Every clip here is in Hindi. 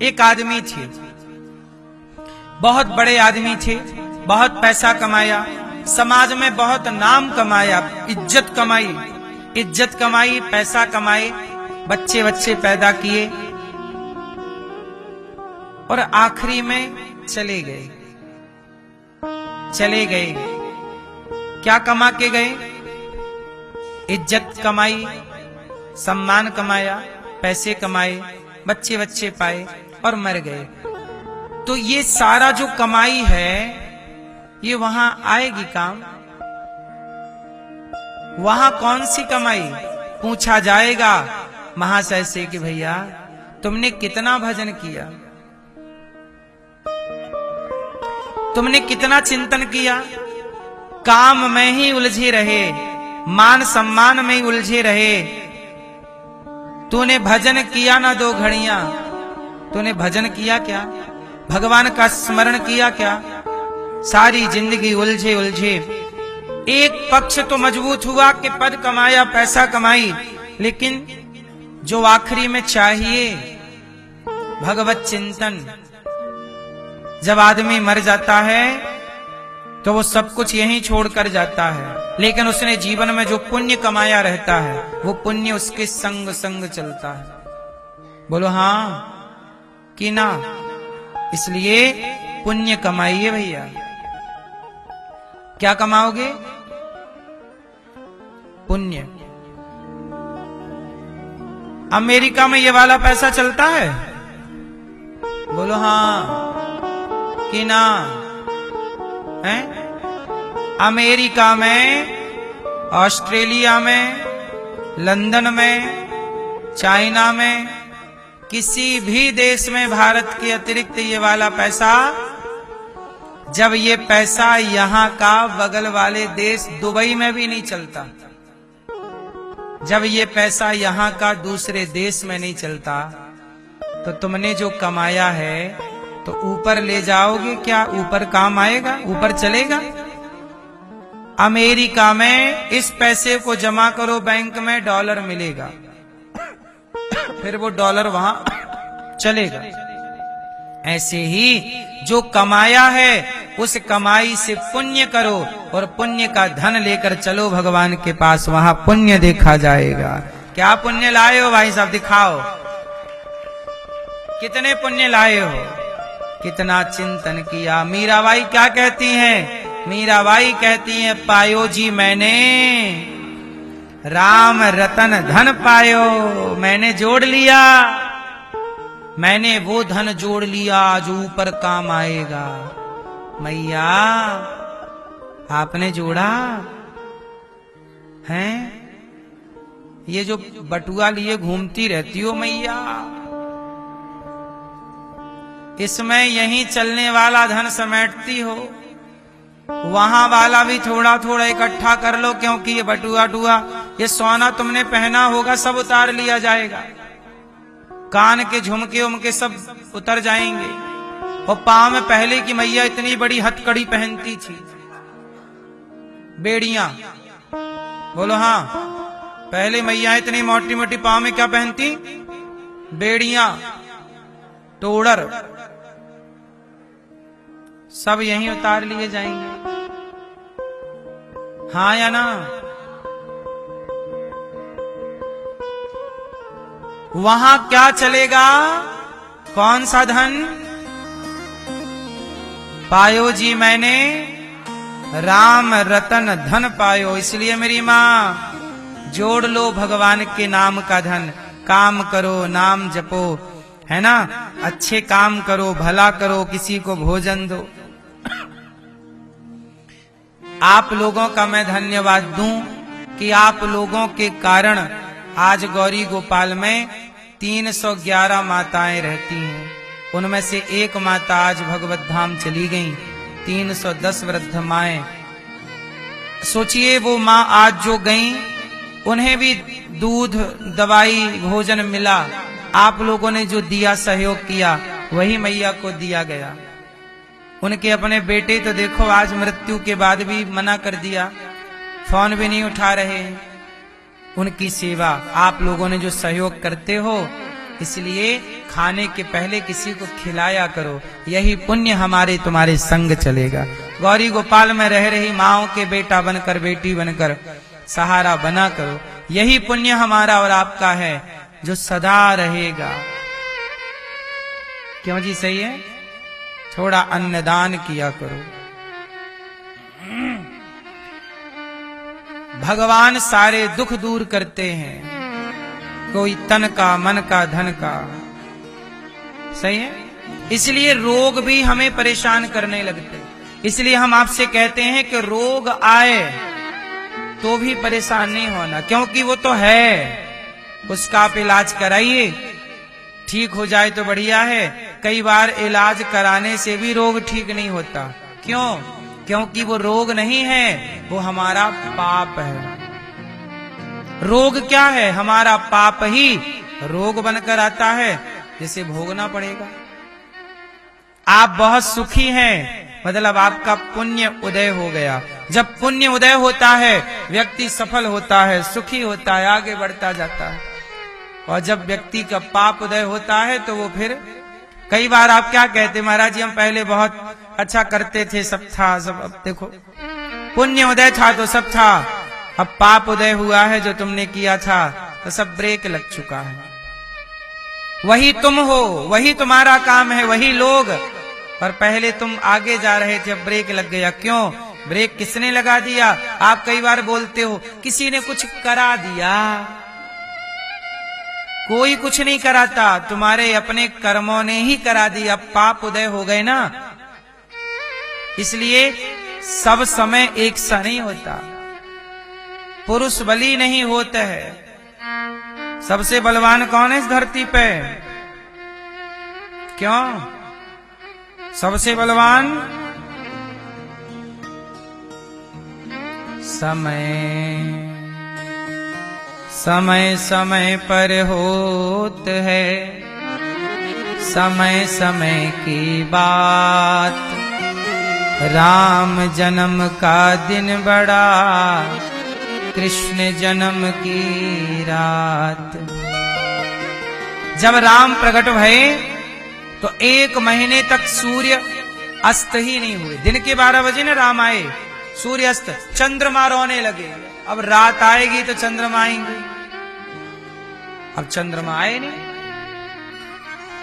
एक आदमी थे, बहुत बड़े आदमी थे, बहुत पैसा कमाया, समाज में बहुत नाम कमाया, इज्जत कमाई, पैसा कमाए, बच्चे बच्चे पैदा किए और आखिरी में चले गए। क्या कमा के गए? इज्जत कमाई, सम्मान कमाया, पैसे कमाए, बच्चे बच्चे पाए और मर गए। तो ये सारा जो कमाई है ये वहां आएगी काम? वहां कौन सी कमाई? पूछा जाएगा महाशय से कि भैया तुमने कितना भजन किया, तुमने कितना चिंतन किया, काम में ही उलझे रहे, मान सम्मान में ही उलझे रहे, तूने भजन किया ना 2 घड़ियां? तूने भजन किया क्या? भगवान का स्मरण किया क्या? सारी जिंदगी उलझे। एक पक्ष तो मजबूत हुआ कि पद कमाया, पैसा कमाई, लेकिन जो आखिरी में चाहिए भगवत चिंतन। जब आदमी मर जाता है तो वो सब कुछ यहीं छोड़कर जाता है, लेकिन उसने जीवन में जो पुण्य कमाया रहता है वो पुण्य उसके संग संग चलता है। बोलो हाँ कि ना? इसलिए पुण्य कमाइए भैया। क्या कमाओगे? पुण्य। अमेरिका में ये वाला पैसा चलता है? बोलो हाँ कि ना? है? अमेरिका में, ऑस्ट्रेलिया में, लंदन में, चाइना में, किसी भी देश में भारत के अतिरिक्त ये वाला पैसा, जब ये पैसा यहां का बगल वाले देश दुबई में भी नहीं चलता, जब ये पैसा यहां का दूसरे देश में नहीं चलता, तो तुमने जो कमाया है तो ऊपर ले जाओगे क्या? ऊपर काम आएगा? ऊपर चलेगा? अमेरिका में इस पैसे को जमा करो बैंक में, डॉलर मिलेगा, फिर वो डॉलर वहां चलेगा। ऐसे ही जो कमाया है उस कमाई से पुण्य करो और पुण्य का धन लेकर चलो भगवान के पास, वहां पुण्य देखा जाएगा। क्या पुण्य लाए हो भाई साहब? दिखाओ कितने पुण्य लाए हो, कितना चिंतन किया। मीराबाई क्या कहती हैं? मीराबाई कहती हैं, पायो जी मैंने राम रतन धन पायो, मैंने जोड़ लिया, मैंने वो धन जोड़ लिया जो ऊपर काम आएगा। मैया आपने जोड़ा है? ये जो बटुआ लिए घूमती रहती हो मैया, इसमें यहीं चलने वाला धन समेटती हो, वहां वाला भी थोड़ा थोड़ा इकट्ठा कर लो, क्योंकि ये बटुआ टुआ, ये सोना तुमने पहना होगा सब उतार लिया जाएगा, कान के झुमके उमके सब उतर जाएंगे। और पांव में पहले की मैया इतनी बड़ी हथकड़ी पहनती थी, बेड़ियां। बोलो हाँ, पहले मैया इतनी मोटी मोटी पांव में क्या पहनती? बेड़ियां, तोड़र, सब यहीं उतार लिए जाएंगे। हाँ या ना? वहां क्या चलेगा? कौन सा धन? पायो जी मैंने राम रतन धन पायो। इसलिए मेरी मां, जोड़ लो भगवान के नाम का धन, काम करो, नाम जपो, है ना? अच्छे काम करो, भला करो, किसी को भोजन दो। आप लोगों का मैं धन्यवाद दूं कि आप लोगों के कारण आज गौरी गोपाल में 311 माताएं रहती हैं। उनमें से एक माता आज भगवत धाम चली गई, 310 वृद्ध माएं। सोचिए वो माँ आज जो गई, उन्हें भी दूध, दवाई, भोजन मिला। आप लोगों ने जो दिया, सहयोग किया, वही मैया को दिया गया। उनके अपने बेटे तो देखो आज मृत्यु के बाद भी मना कर दिया, फोन भी नहीं उठा रहे। उनकी सेवा आप लोगों ने जो सहयोग करते हो, इसलिए खाने के पहले किसी को खिलाया करो, यही पुण्य हमारे तुम्हारे संग चलेगा। गौरी गोपाल में रह रही माओ के बेटा बनकर बेटी बनकर सहारा बना करो, यही पुण्य हमारा और आपका है जो सदा रहेगा। क्यों जी, सही है? थोड़ा अन्नदान किया करो। भगवान सारे दुख दूर करते हैं, कोई तन का, मन का, धन का। सही है? इसलिए रोग भी हमें परेशान करने लगते हैं। इसलिए हम आपसे कहते हैं कि रोग आए तो भी परेशान नहीं होना, क्योंकि वो तो है, उसका आप इलाज कराइए, ठीक हो जाए तो बढ़िया है। कई बार इलाज कराने से भी रोग ठीक नहीं होता। क्यों? क्योंकि वो रोग नहीं है, वो हमारा पाप है। रोग क्या है? हमारा पाप ही रोग बनकर आता है, जिसे भोगना पड़ेगा। आप बहुत सुखी हैं, मतलब आपका पुण्य उदय हो गया। जब पुण्य उदय होता है, व्यक्ति सफल होता है, सुखी होता है, आगे बढ़ता जाता है। और जब व्यक्ति का पाप उदय होता है तो वो फिर, कई बार आप क्या कहते, महाराज जी हम पहले बहुत अच्छा करते थे, सब था, सब, अब देखो पुण्य उदय था तो सब था, अब पाप उदय हुआ है, जो तुमने किया था तो सब ब्रेक लग चुका है। वही तुम हो, वही तुम्हारा काम है, वही लोग, पर पहले तुम आगे जा रहे थे, अब ब्रेक लग गया। क्यों? ब्रेक किसने लगा दिया? आप कई बार बोलते हो किसी ने कुछ करा दिया। कोई कुछ नहीं कराता, तुम्हारे अपने कर्मों ने ही करा दिया। पाप उदय हो गए ना, इसलिए सब समय एक सा नहीं होता। पुरुष बली नहीं होता है। सबसे बलवान कौन है इस धरती पे? क्यों? सबसे बलवान समय समय पर होत है, समय समय की बात। राम जन्म का दिन बड़ा, कृष्ण जन्म की रात। जब राम प्रकट भये तो 1 महीने तक सूर्य अस्त ही नहीं हुए। दिन के 12 बजे ना राम आए, सूर्य अस्त, चंद्रमा रोने लगे। अब रात आएगी तो चंद्रमा आएंगे, अब चंद्रमा आए नहीं।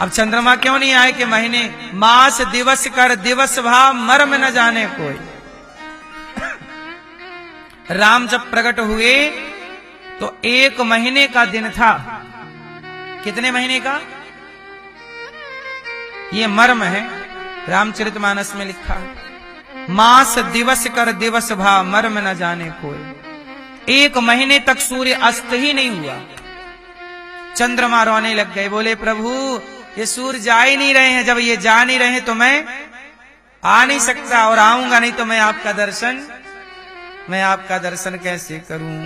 अब चंद्रमा क्यों नहीं आए? कि महीने मास दिवस कर दिवस भाव मर्म न जाने कोई। राम जब प्रकट हुए तो 1 महीने का दिन था। कितने महीने का? ये मर्म है, रामचरितमानस में लिखा है। मास दिवस कर दिवस भाव मर्म न जाने कोई। 1 महीने तक सूर्य अस्त ही नहीं हुआ। चंद्रमा रोने लग गए, बोले प्रभु ये सूर्य जा ही नहीं रहे हैं, जब ये जा नहीं रहे तो मैं आ नहीं सकता, और आऊंगा नहीं तो मैं आपका दर्शन कैसे करूं?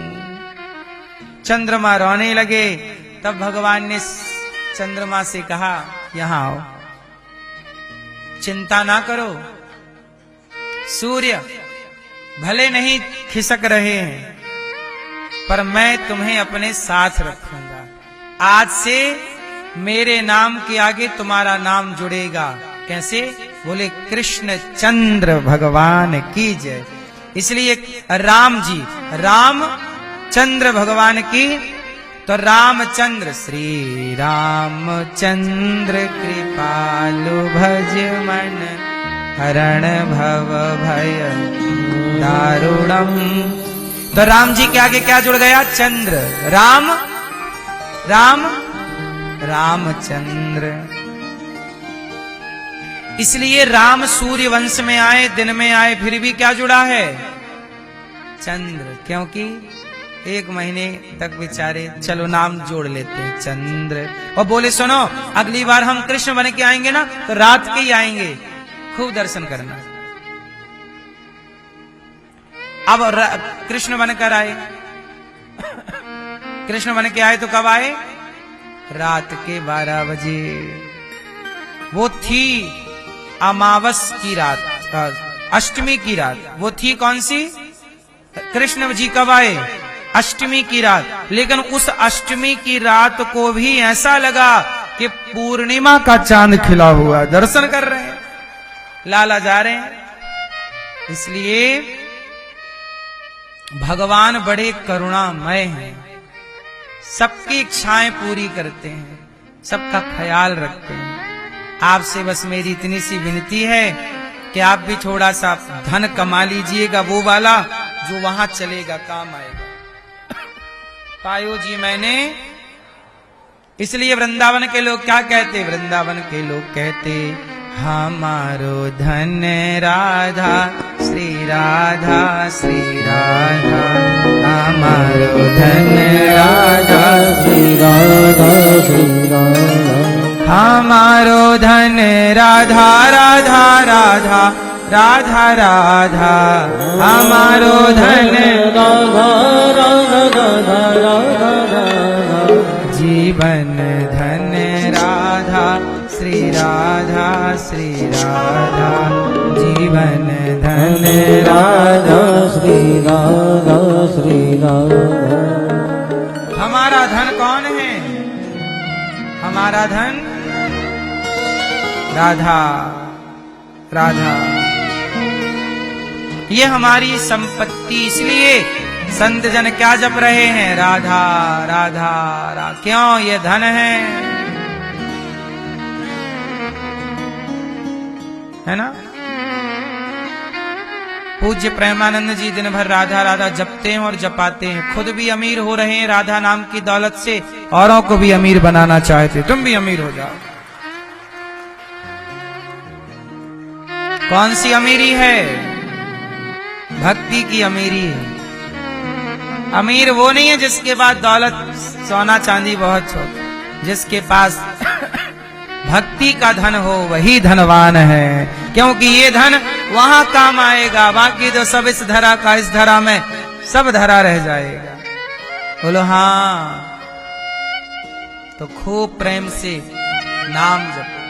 चंद्रमा रोने लगे। तब भगवान ने चंद्रमा से कहा, यहां आओ, चिंता ना करो, सूर्य भले नहीं खिसक रहे हैं, पर मैं तुम्हें अपने साथ रखूंगा। आज से मेरे नाम के आगे तुम्हारा नाम जुड़ेगा। कैसे? बोले कृष्ण चंद्र भगवान की जय। इसलिए राम जी, रामचंद्र भगवान की, तो रामचंद्र श्री रामचंद्र कृपालु भज मन हरण भव भय दारुणम। तो राम जी के आगे क्या जुड़ गया? चंद्र। रामचंद्र। इसलिए राम सूर्य वंश में आए, दिन में आए, फिर भी क्या जुड़ा है? चंद्र। क्योंकि 1 महीने तक बेचारे, चलो नाम जोड़ लेते हैं चंद्र। और बोले सुनो, अगली बार हम कृष्ण बन के आएंगे ना तो रात के ही आएंगे, खूब दर्शन करना। अब कृष्ण बनकर आए। कृष्ण बन के आए तो कब आए? रात के 12 बजे। वो थी अमावस की रात, अष्टमी की रात। वो थी कौन सी? कृष्ण जी कब आए? अष्टमी की रात। लेकिन उस अष्टमी की रात को भी ऐसा लगा कि पूर्णिमा का चांद खिला हुआ, दर्शन कर रहे हैं, लाला जा रहे हैं। इसलिए भगवान बड़े करुणामय हैं, सबकी इच्छाएं पूरी करते हैं, सबका ख्याल रखते हैं। आपसे बस मेरी इतनी सी विनती है कि आप भी थोड़ा सा धन कमा लीजिएगा, वो वाला जो वहां चलेगा, काम आएगा। पायो जी मैंने, इसलिए वृंदावन के लोग क्या कहते, वृंदावन के लोग कहते हमारो धन राधा श्री राधा श्री राधा, हमारो धन राधा श्री राधा श्री राधा, हमारो धन राधा राधा राधा राधा राधा, हमारो धन राधा राधा राधा राधा, जीवन धन राधा श्री राधा श्री राधा, जीवन धन राधा श्री राधा श्री राधा। हमारा धन कौन है? हमारा धन राधा राधा, ये हमारी संपत्ति। इसलिए संत जन क्या जप रहे हैं, राधा राधा राधा। क्यों? ये धन है ना। पूज्य प्रेमानंद जी दिन भर राधा राधा जपते हैं और जपाते हैं, खुद भी अमीर हो रहे हैं राधा नाम की दौलत से, औरों को भी अमीर बनाना चाहते, तुम भी अमीर हो जाओ। कौन सी अमीरी है? भक्ति की अमीरी है। अमीर वो नहीं है जिसके पास दौलत सोना चांदी बहुत हो, जिसके पास भक्ति का धन हो वही धनवान है, क्योंकि ये धन वहां काम आएगा, बाकी तो सब इस धरा का, इस धरा में सब धरा रह जाएगा। बोलो हाँ। तो खूब प्रेम से नाम जपो।